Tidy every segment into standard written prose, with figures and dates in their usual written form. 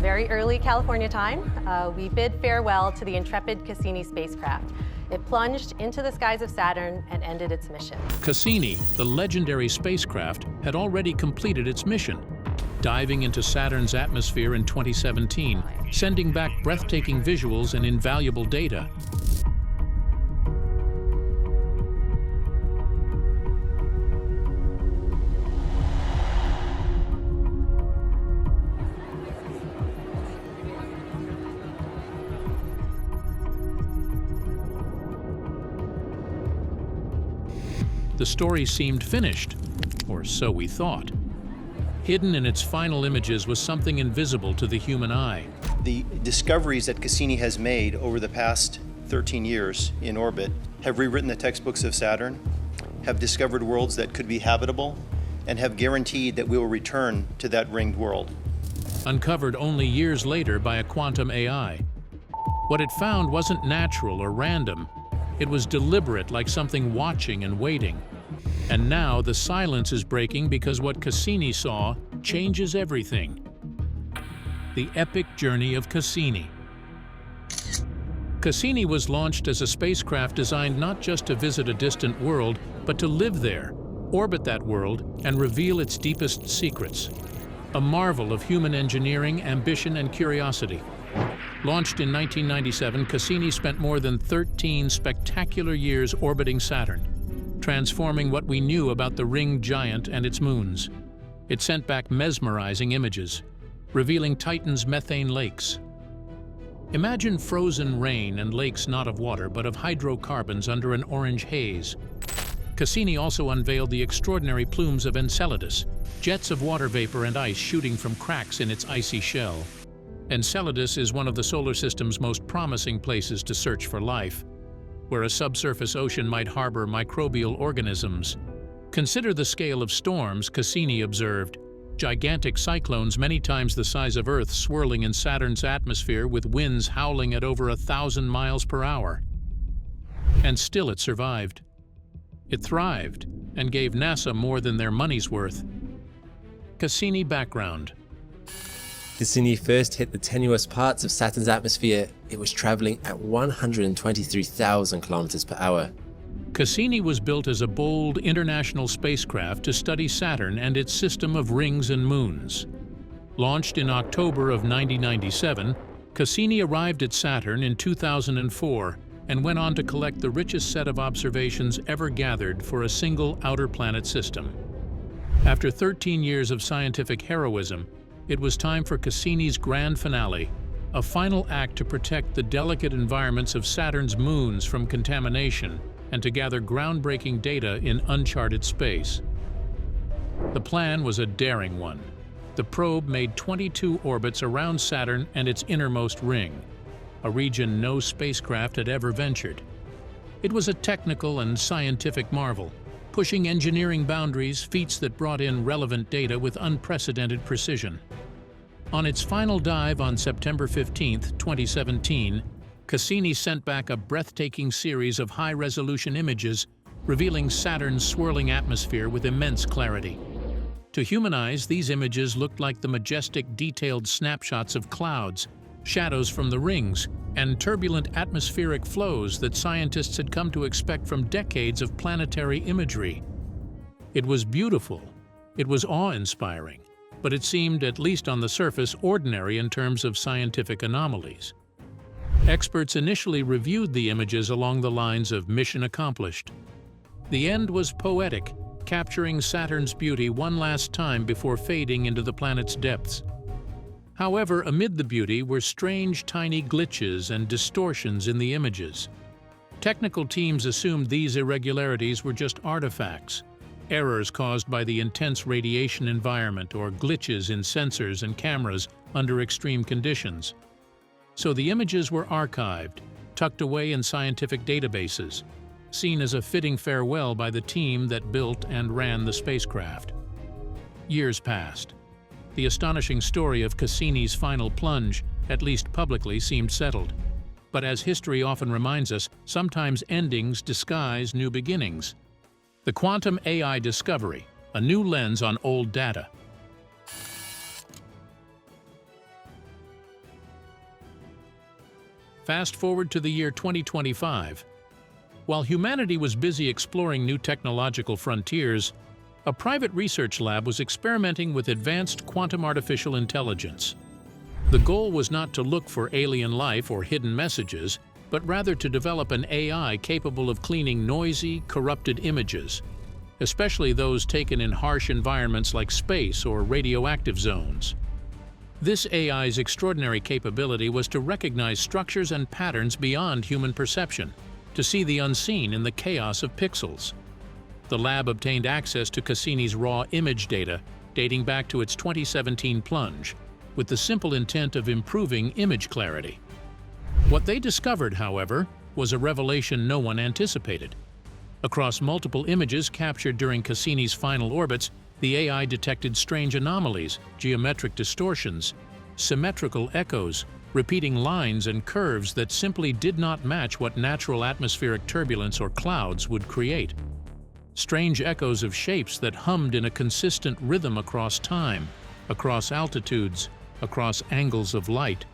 Very early California time, we bid farewell to the intrepid Cassini spacecraft. It plunged into the skies of Saturn and ended its mission. Cassini, the legendary spacecraft, had already completed its mission, diving into Saturn's atmosphere in 2017, sending back breathtaking visuals and invaluable data. The story seemed finished, or so we thought. Hidden in its final images was something invisible to the human eye. The discoveries that Cassini has made over the past 13 years in orbit have rewritten the textbooks of Saturn, have discovered worlds that could be habitable, and have guaranteed that we will return to that ringed world. Uncovered only years later by a quantum AI. What it found wasn't natural or random. It was deliberate, like something watching and waiting. And now the silence is breaking because what Cassini saw changes everything. The epic journey of Cassini. Cassini was launched as a spacecraft designed not just to visit a distant world, but to live there, orbit that world, and reveal its deepest secrets. A marvel of human engineering, ambition, and curiosity. Launched in 1997, Cassini spent more than 13 spectacular years orbiting Saturn, transforming what we knew about the ringed giant and its moons. It sent back mesmerizing images, revealing Titan's methane lakes. Imagine frozen rain and lakes not of water but of hydrocarbons under an orange haze. Cassini also unveiled the extraordinary plumes of Enceladus, jets of water vapor and ice shooting from cracks in its icy shell. Enceladus is one of the solar system's most promising places to search for life, where a subsurface ocean might harbor microbial organisms. Consider the scale of storms, Cassini observed. Gigantic cyclones many times the size of Earth swirling in Saturn's atmosphere with winds howling at over 1,000 miles per hour. And still it survived. It thrived and gave NASA more than their money's worth. Cassini background. Cassini first hit the tenuous parts of Saturn's atmosphere. It was traveling at 123,000 kilometers per hour. Cassini was built as a bold international spacecraft to study Saturn and its system of rings and moons. Launched in October of 1997, Cassini arrived at Saturn in 2004 and went on to collect the richest set of observations ever gathered for a single outer planet system. After 13 years of scientific heroism, it was time for Cassini's grand finale, a final act to protect the delicate environments of Saturn's moons from contamination and to gather groundbreaking data in uncharted space. The plan was a daring one. The probe made 22 orbits around Saturn and its innermost ring, a region no spacecraft had ever ventured. It was a technical and scientific marvel, pushing engineering boundaries, feats that brought in relevant data with unprecedented precision. On its final dive on September 15, 2017, Cassini sent back a breathtaking series of high-resolution images revealing Saturn's swirling atmosphere with immense clarity. To human eyes, these images looked like the majestic, detailed snapshots of clouds, shadows from the rings, and turbulent atmospheric flows that scientists had come to expect from decades of planetary imagery. It was beautiful, it was awe-inspiring, but it seemed, at least on the surface, ordinary in terms of scientific anomalies. Experts initially reviewed the images along the lines of mission accomplished. The end was poetic, capturing Saturn's beauty one last time before fading into the planet's depths. However, amid the beauty were strange tiny glitches and distortions in the images. Technical teams assumed these irregularities were just artifacts, errors caused by the intense radiation environment or glitches in sensors and cameras under extreme conditions. So the images were archived, tucked away in scientific databases, seen as a fitting farewell by the team that built and ran the spacecraft. Years passed. The astonishing story of Cassini's final plunge, at least publicly, seemed settled. But as history often reminds us, sometimes endings disguise new beginnings. The quantum AI discovery, a new lens on old data. Fast forward to the year 2025. While humanity was busy exploring new technological frontiers, a private research lab was experimenting with advanced quantum artificial intelligence. The goal was not to look for alien life or hidden messages, but rather to develop an AI capable of cleaning noisy, corrupted images, especially those taken in harsh environments like space or radioactive zones. This AI's extraordinary capability was to recognize structures and patterns beyond human perception, to see the unseen in the chaos of pixels. The lab obtained access to Cassini's raw image data, dating back to its 2017 plunge, with the simple intent of improving image clarity. What they discovered, however, was a revelation no one anticipated. Across multiple images captured during Cassini's final orbits, the AI detected strange anomalies, geometric distortions, symmetrical echoes, repeating lines and curves that simply did not match what natural atmospheric turbulence or clouds would create. Strange echoes of shapes that hummed in a consistent rhythm across time, across altitudes, across angles of light.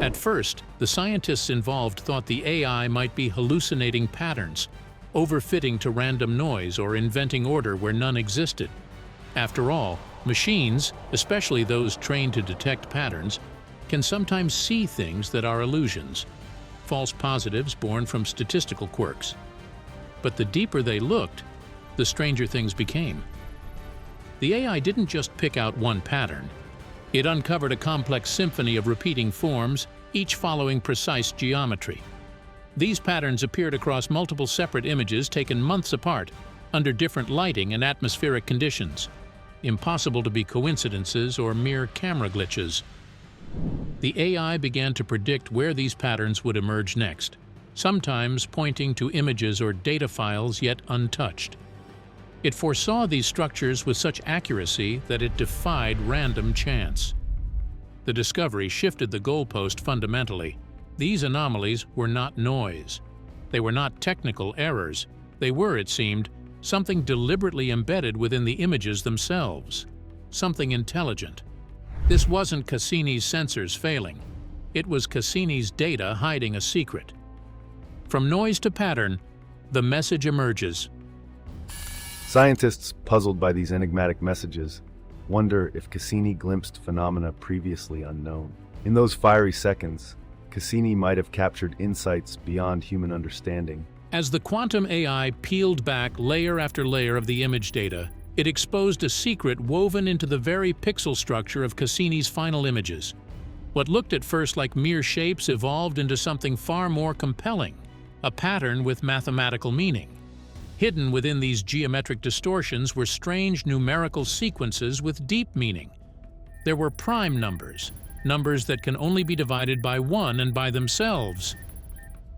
At first, the scientists involved thought the AI might be hallucinating patterns, overfitting to random noise or inventing order where none existed. After all, machines, especially those trained to detect patterns, can sometimes see things that are illusions, false positives born from statistical quirks. But the deeper they looked, the stranger things became. The AI didn't just pick out one pattern. It uncovered a complex symphony of repeating forms, each following precise geometry. These patterns appeared across multiple separate images taken months apart, under different lighting and atmospheric conditions. Impossible to be coincidences or mere camera glitches. The AI began to predict where these patterns would emerge next, sometimes pointing to images or data files yet untouched. It foresaw these structures with such accuracy that it defied random chance. The discovery shifted the goalpost fundamentally. These anomalies were not noise. They were not technical errors. They were, it seemed, something deliberately embedded within the images themselves. Something intelligent. This wasn't Cassini's sensors failing. It was Cassini's data hiding a secret. From noise to pattern, the message emerges. Scientists, puzzled by these enigmatic messages, wonder if Cassini glimpsed phenomena previously unknown. In those fiery seconds, Cassini might have captured insights beyond human understanding. As the quantum AI peeled back layer after layer of the image data, it exposed a secret woven into the very pixel structure of Cassini's final images. What looked at first like mere shapes evolved into something far more compelling, a pattern with mathematical meaning. Hidden within these geometric distortions were strange numerical sequences with deep meaning. There were prime numbers, numbers that can only be divided by one and by themselves.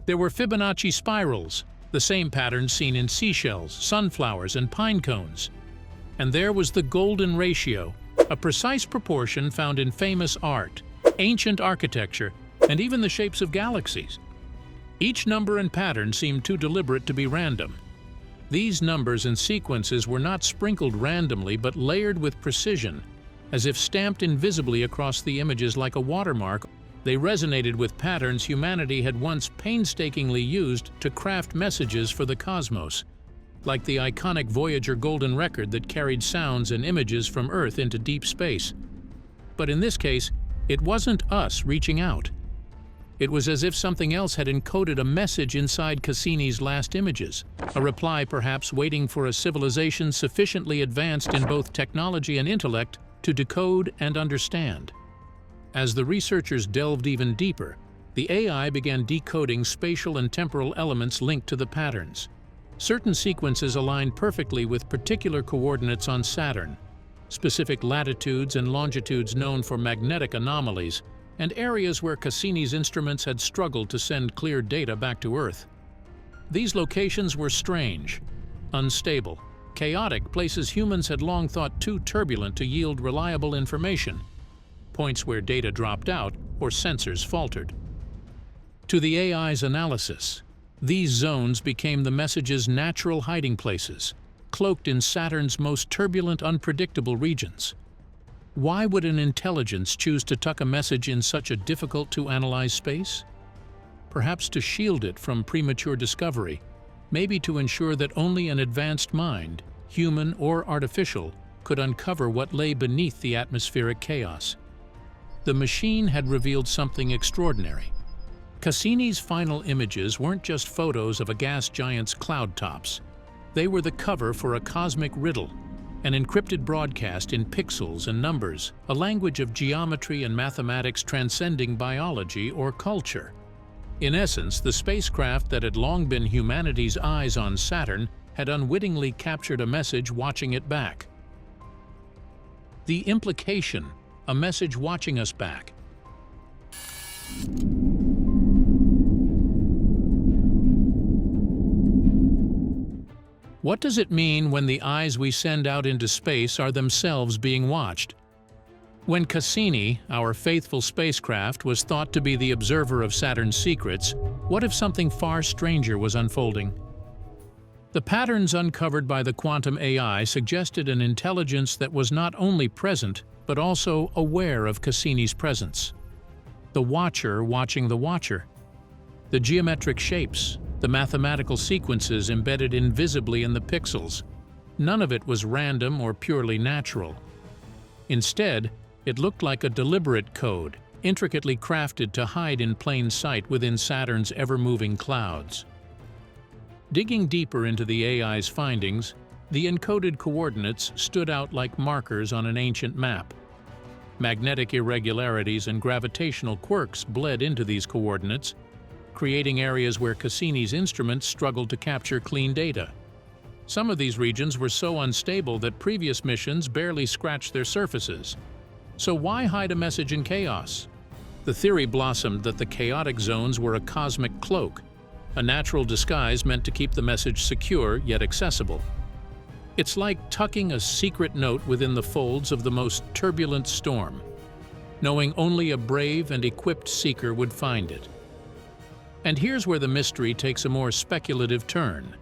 There were Fibonacci spirals, the same pattern seen in seashells, sunflowers, and pine cones. And there was the golden ratio, a precise proportion found in famous art, ancient architecture, and even the shapes of galaxies. Each number and pattern seemed too deliberate to be random. These numbers and sequences were not sprinkled randomly but layered with precision, as if stamped invisibly across the images like a watermark. They resonated with patterns humanity had once painstakingly used to craft messages for the cosmos, like the iconic Voyager golden record that carried sounds and images from Earth into deep space. But in this case, it wasn't us reaching out. It was as if something else had encoded a message inside Cassini's last images, a reply perhaps waiting for a civilization sufficiently advanced in both technology and intellect to decode and understand. As the researchers delved even deeper, the AI began decoding spatial and temporal elements linked to the patterns. Certain sequences aligned perfectly with particular coordinates on Saturn, specific latitudes and longitudes known for magnetic anomalies, and areas where Cassini's instruments had struggled to send clear data back to Earth. These locations were strange, unstable, chaotic places humans had long thought too turbulent to yield reliable information, points where data dropped out or sensors faltered. To the AI's analysis, these zones became the message's natural hiding places, cloaked in Saturn's most turbulent, unpredictable regions. Why would an intelligence choose to tuck a message in such a difficult-to-analyze space? perhaps to shield it from premature discovery, maybe to ensure that only an advanced mind, human or artificial, could uncover what lay beneath the atmospheric chaos. The machine had revealed something extraordinary. Cassini's final images weren't just photos of a gas giant's cloud tops. They were the cover for a cosmic riddle, an encrypted broadcast in pixels and numbers, a language of geometry and mathematics transcending biology or culture. In essence, the spacecraft that had long been humanity's eyes on Saturn had unwittingly captured a message watching it back. The implication, a message watching us back. What does it mean when the eyes we send out into space are themselves being watched? When Cassini, our faithful spacecraft, was thought to be the observer of Saturn's secrets, what if something far stranger was unfolding? The patterns uncovered by the quantum AI suggested an intelligence that was not only present, but also aware of Cassini's presence. The watcher watching the watcher. The geometric shapes, the mathematical sequences embedded invisibly in the pixels. None of it was random or purely natural. Instead, it looked like a deliberate code, intricately crafted to hide in plain sight within Saturn's ever-moving clouds. Digging deeper into the AI's findings, the encoded coordinates stood out like markers on an ancient map. Magnetic irregularities and gravitational quirks bled into these coordinates, creating areas where Cassini's instruments struggled to capture clean data. Some of these regions were so unstable that previous missions barely scratched their surfaces. So why hide a message in chaos? The theory blossomed that the chaotic zones were a cosmic cloak, a natural disguise meant to keep the message secure yet accessible. It's like tucking a secret note within the folds of the most turbulent storm, knowing only a brave and equipped seeker would find it. And here's where the mystery takes a more speculative turn.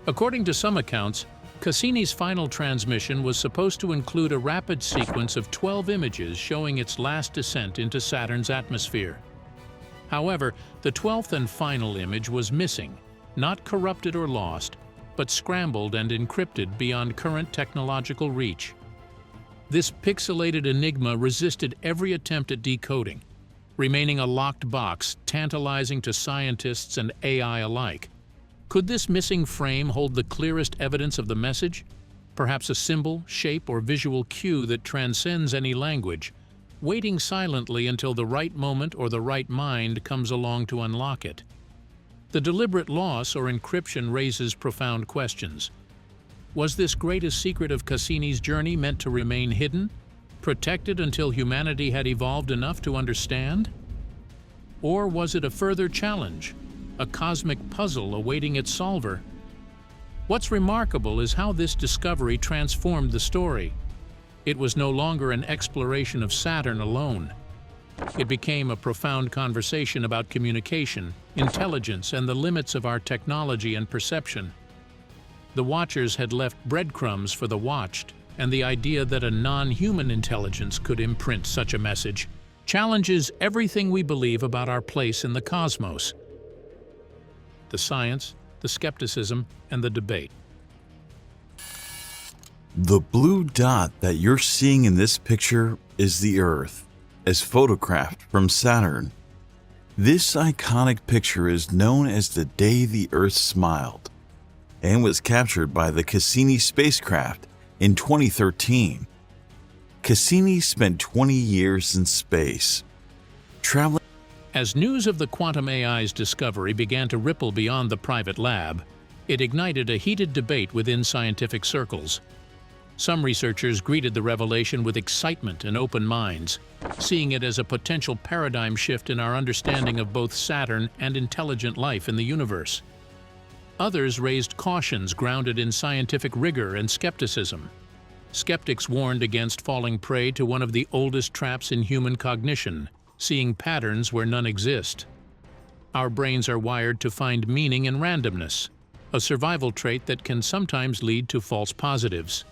According to some accounts, Cassini's final transmission was supposed to include a rapid sequence of 12 images showing its last descent into Saturn's atmosphere. However, the 12th and final image was missing, not corrupted or lost, but scrambled and encrypted beyond current technological reach. This pixelated enigma resisted every attempt at decoding, remaining a locked box, tantalizing to scientists and AI alike. Could this missing frame hold the clearest evidence of the message? Perhaps a symbol, shape, or visual cue that transcends any language, waiting silently until the right moment or the right mind comes along to unlock it. The deliberate loss or encryption raises profound questions. Was this greatest secret of Cassini's journey meant to remain hidden, protected until humanity had evolved enough to understand? Or was it a further challenge, a cosmic puzzle awaiting its solver? What's remarkable is how this discovery transformed the story. It was no longer an exploration of Saturn alone. It became a profound conversation about communication, intelligence, and the limits of our technology and perception. The watchers had left breadcrumbs for the watched, and the idea that a non-human intelligence could imprint such a message challenges everything we believe about our place in the cosmos. The science, the skepticism, and the debate. The blue dot that you're seeing in this picture is the Earth, as photographed from Saturn. This iconic picture is known as the day the Earth smiled, and was captured by the Cassini spacecraft in 2013. Cassini spent 20 years in space, traveling. As news of the quantum AI's discovery began to ripple beyond the private lab, it ignited a heated debate within scientific circles. Some researchers greeted the revelation with excitement and open minds, seeing it as a potential paradigm shift in our understanding of both Saturn and intelligent life in the universe. Others raised cautions grounded in scientific rigor and skepticism. Skeptics warned against falling prey to one of the oldest traps in human cognition, seeing patterns where none exist. Our brains are wired to find meaning in randomness, a survival trait that can sometimes lead to false positives.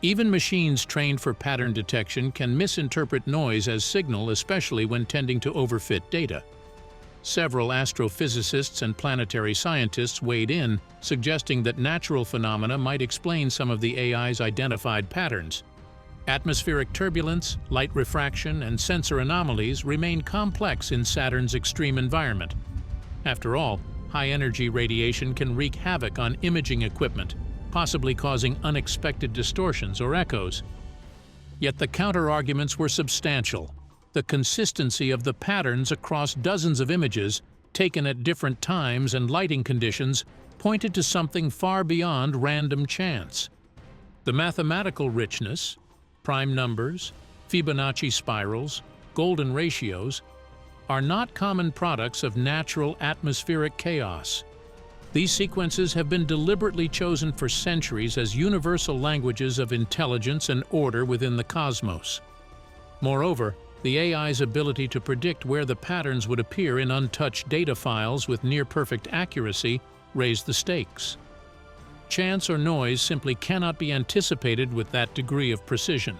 Even machines trained for pattern detection can misinterpret noise as signal, especially when tending to overfit data. Several astrophysicists and planetary scientists weighed in, suggesting that natural phenomena might explain some of the AI's identified patterns. Atmospheric turbulence, light refraction, and sensor anomalies remain complex in Saturn's extreme environment. After all, high-energy radiation can wreak havoc on imaging equipment, possibly causing unexpected distortions or echoes. Yet the counter-arguments were substantial. The consistency of the patterns across dozens of images, taken at different times and lighting conditions, pointed to something far beyond random chance. The mathematical richness, prime numbers, Fibonacci spirals, golden ratios, are not common products of natural atmospheric chaos. These sequences have been deliberately chosen for centuries as universal languages of intelligence and order within the cosmos. Moreover, the AI's ability to predict where the patterns would appear in untouched data files with near-perfect accuracy raised the stakes. Chance or noise simply cannot be anticipated with that degree of precision.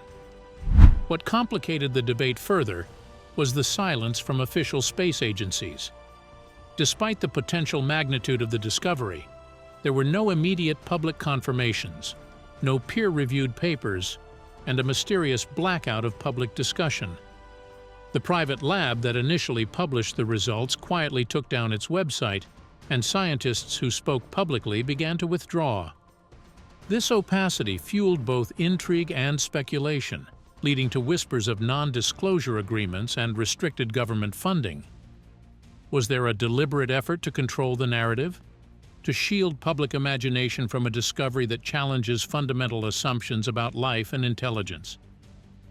What complicated the debate further was the silence from official space agencies. Despite the potential magnitude of the discovery, there were no immediate public confirmations, no peer-reviewed papers, and a mysterious blackout of public discussion. The private lab that initially published the results quietly took down its website, and scientists who spoke publicly began to withdraw. This opacity fueled both intrigue and speculation, leading to whispers of non-disclosure agreements and restricted government funding. Was there a deliberate effort to control the narrative? To shield public imagination from a discovery that challenges fundamental assumptions about life and intelligence?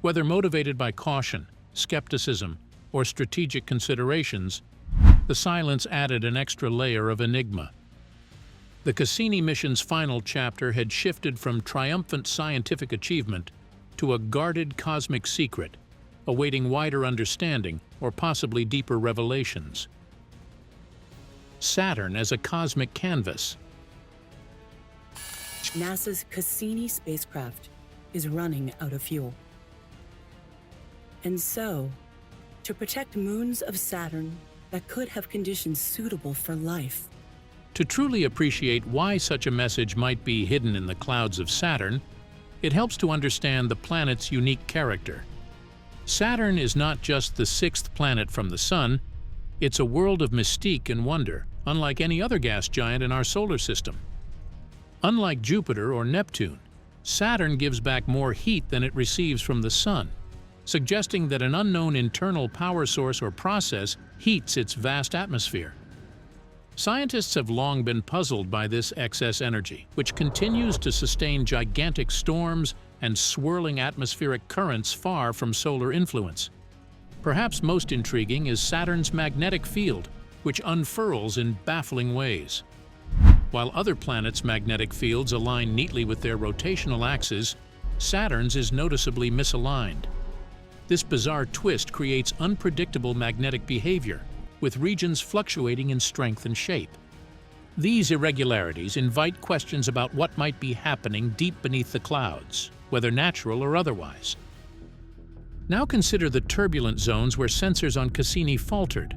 Whether motivated by caution, skepticism, or strategic considerations, the silence added an extra layer of enigma. The Cassini mission's final chapter had shifted from triumphant scientific achievement to a guarded cosmic secret, awaiting wider understanding or possibly deeper revelations. Saturn as a cosmic canvas. NASA's Cassini spacecraft is running out of fuel. And so, to protect moons of Saturn that could have conditions suitable for life. To truly appreciate why such a message might be hidden in the clouds of Saturn, it helps to understand the planet's unique character. Saturn is not just the sixth planet from the Sun, it's a world of mystique and wonder, unlike any other gas giant in our solar system. Unlike Jupiter or Neptune, Saturn gives back more heat than it receives from the Sun, suggesting that an unknown internal power source or process heats its vast atmosphere. Scientists have long been puzzled by this excess energy, which continues to sustain gigantic storms and swirling atmospheric currents far from solar influence. Perhaps most intriguing is Saturn's magnetic field, which unfurls in baffling ways. While other planets' magnetic fields align neatly with their rotational axes, Saturn's is noticeably misaligned. This bizarre twist creates unpredictable magnetic behavior, with regions fluctuating in strength and shape. These irregularities invite questions about what might be happening deep beneath the clouds, whether natural or otherwise. Now consider the turbulent zones where sensors on Cassini faltered,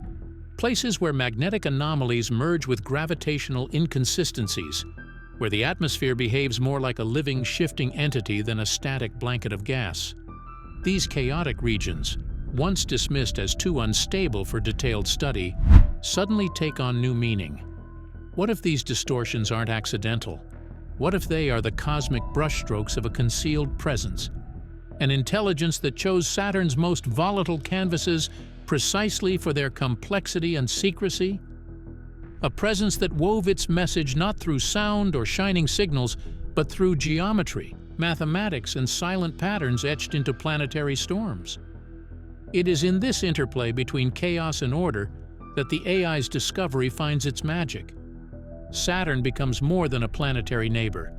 places where magnetic anomalies merge with gravitational inconsistencies, where the atmosphere behaves more like a living, shifting entity than a static blanket of gas. These chaotic regions, once dismissed as too unstable for detailed study, suddenly take on new meaning. What if these distortions aren't accidental? What if they are the cosmic brushstrokes of a concealed presence? An intelligence that chose Saturn's most volatile canvases precisely for their complexity and secrecy? A presence that wove its message not through sound or shining signals, but through geometry, mathematics, and silent patterns etched into planetary storms. It is in this interplay between chaos and order that the AI's discovery finds its magic. Saturn becomes more than a planetary neighbor.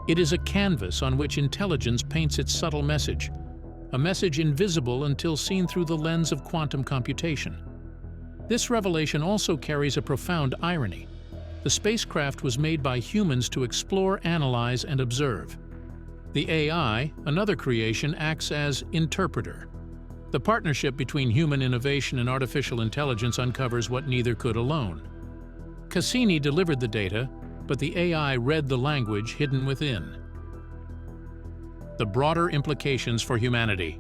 It is a canvas on which intelligence paints its subtle message, a message invisible until seen through the lens of quantum computation. This revelation also carries a profound irony. The spacecraft was made by humans to explore, analyze, and observe. The AI, another creation, acts as interpreter. The partnership between human innovation and artificial intelligence uncovers what neither could alone. Cassini delivered the data, but the AI read the language hidden within. The broader implications for humanity.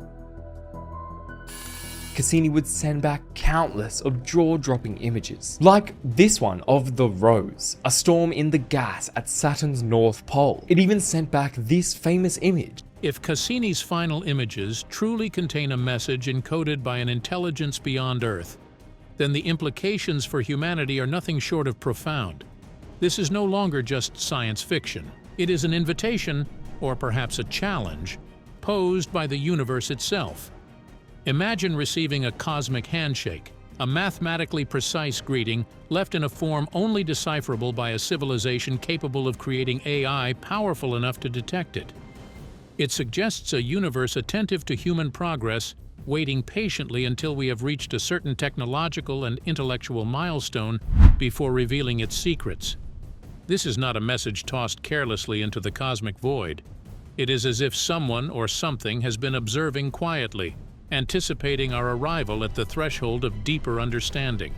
Cassini would send back countless of jaw-dropping images, like this one of the Rose, a storm in the gas at Saturn's North Pole. It even sent back this famous image. If Cassini's final images truly contain a message encoded by an intelligence beyond Earth, then the implications for humanity are nothing short of profound. This is no longer just science fiction. It is an invitation, or perhaps a challenge, posed by the universe itself. Imagine receiving a cosmic handshake, a mathematically precise greeting left in a form only decipherable by a civilization capable of creating AI powerful enough to detect it. It suggests a universe attentive to human progress, waiting patiently until we have reached a certain technological and intellectual milestone before revealing its secrets. This is not a message tossed carelessly into the cosmic void. It is as if someone or something has been observing quietly, anticipating our arrival at the threshold of deeper understanding.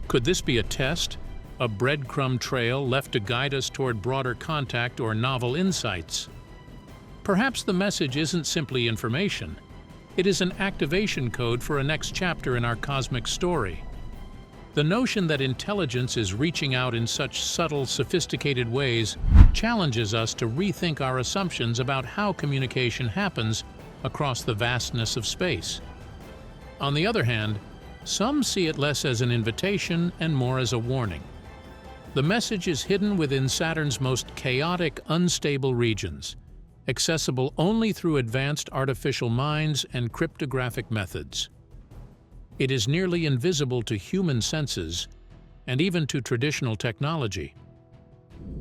Could this be a test, a breadcrumb trail left to guide us toward broader contact or novel insights? Perhaps the message isn't simply information. It is an activation code for a next chapter in our cosmic story. The notion that intelligence is reaching out in such subtle, sophisticated ways challenges us to rethink our assumptions about how communication happens across the vastness of space. On the other hand, some see it less as an invitation and more as a warning. The message is hidden within Saturn's most chaotic, unstable regions, accessible only through advanced artificial minds and cryptographic methods. It is nearly invisible to human senses and even to traditional technology.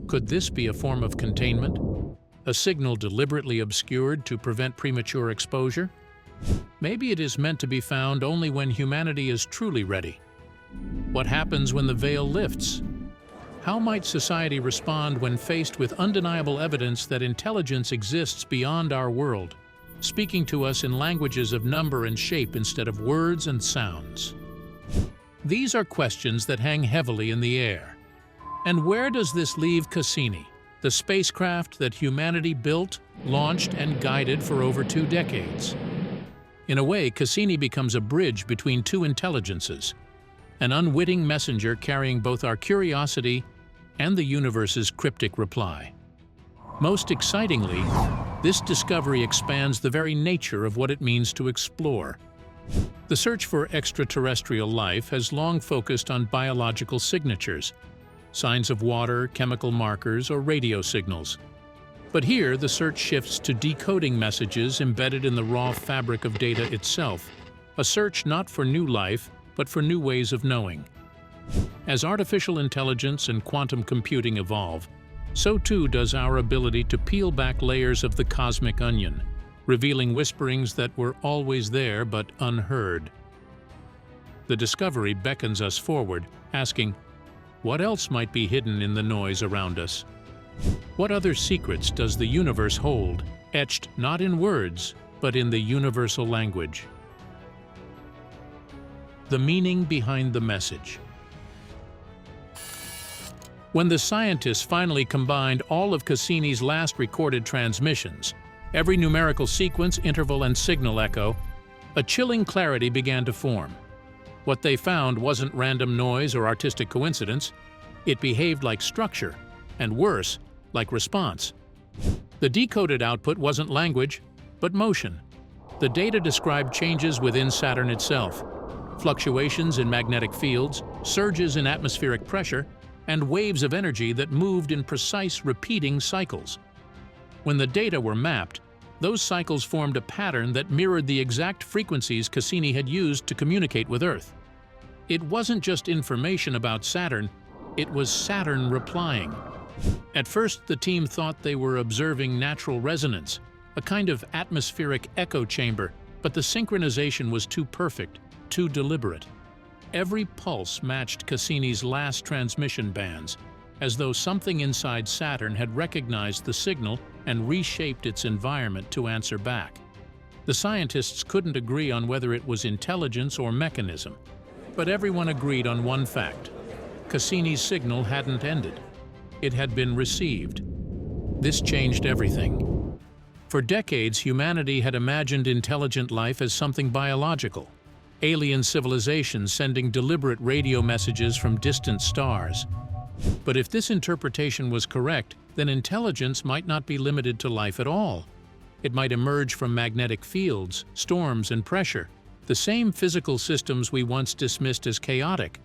Could this be a form of containment? A signal deliberately obscured to prevent premature exposure? Maybe it is meant to be found only when humanity is truly ready. What happens when the veil lifts? How might society respond when faced with undeniable evidence that intelligence exists beyond our world, speaking to us in languages of number and shape instead of words and sounds? These are questions that hang heavily in the air. And where does this leave Cassini, the spacecraft that humanity built, launched, and guided for over 2 decades? In a way, Cassini becomes a bridge between two intelligences, an unwitting messenger carrying both our curiosity and the universe's cryptic reply. Most excitingly, this discovery expands the very nature of what it means to explore. The search for extraterrestrial life has long focused on biological signatures, signs of water, chemical markers, or radio signals. But here, the search shifts to decoding messages embedded in the raw fabric of data itself, a search not for new life, but for new ways of knowing. As artificial intelligence and quantum computing evolve, so too does our ability to peel back layers of the cosmic onion, revealing whisperings that were always there but unheard. The discovery beckons us forward, asking, what else might be hidden in the noise around us? What other secrets does the universe hold, etched not in words, but in the universal language? The meaning behind the message. When the scientists finally combined all of Cassini's last recorded transmissions, every numerical sequence, interval, and signal echo, a chilling clarity began to form. What they found wasn't random noise or artistic coincidence. It behaved like structure, and worse, like response. The decoded output wasn't language, but motion. The data described changes within Saturn itself, fluctuations in magnetic fields, surges in atmospheric pressure, and waves of energy that moved in precise, repeating cycles. When the data were mapped, those cycles formed a pattern that mirrored the exact frequencies Cassini had used to communicate with Earth. It wasn't just information about Saturn, it was Saturn replying. At first, the team thought they were observing natural resonance, a kind of atmospheric echo chamber, but the synchronization was too perfect, too deliberate. Every pulse matched Cassini's last transmission bands, as though something inside Saturn had recognized the signal and reshaped its environment to answer back. The scientists couldn't agree on whether it was intelligence or mechanism, but everyone agreed on one fact. Cassini's signal hadn't ended. It had been received. This changed everything. For decades, humanity had imagined intelligent life as something biological. Alien civilizations sending deliberate radio messages from distant stars. But if this interpretation was correct, then intelligence might not be limited to life at all. It might emerge from magnetic fields, storms, and pressure, the same physical systems we once dismissed as chaotic.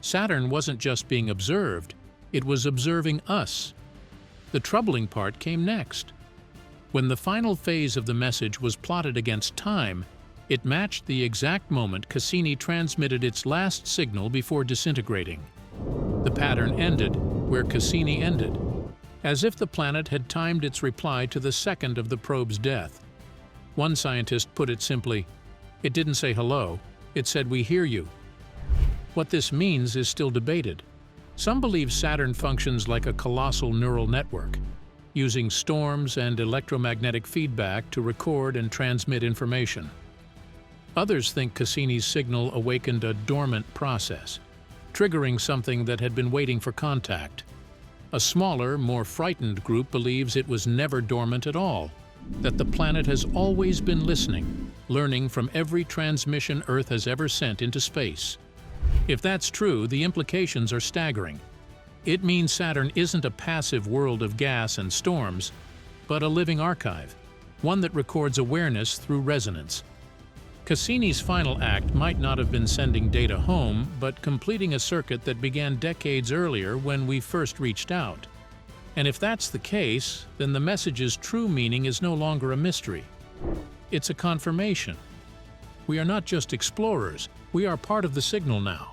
Saturn wasn't just being observed, it was observing us. The troubling part came next. When the final phase of the message was plotted against time, it matched the exact moment Cassini transmitted its last signal before disintegrating. The pattern ended where Cassini ended, as if the planet had timed its reply to the second of the probe's death. One scientist put it simply, "It didn't say hello, it said we hear you." What this means is still debated. Some believe Saturn functions like a colossal neural network, using storms and electromagnetic feedback to record and transmit information. Others think Cassini's signal awakened a dormant process, triggering something that had been waiting for contact. A smaller, more frightened group believes it was never dormant at all, that the planet has always been listening, learning from every transmission Earth has ever sent into space. If that's true, the implications are staggering. It means Saturn isn't a passive world of gas and storms, but a living archive, one that records awareness through resonance. Cassini's final act might not have been sending data home, but completing a circuit that began decades earlier when we first reached out. And if that's the case, then the message's true meaning is no longer a mystery. It's a confirmation. We are not just explorers, we are part of the signal now.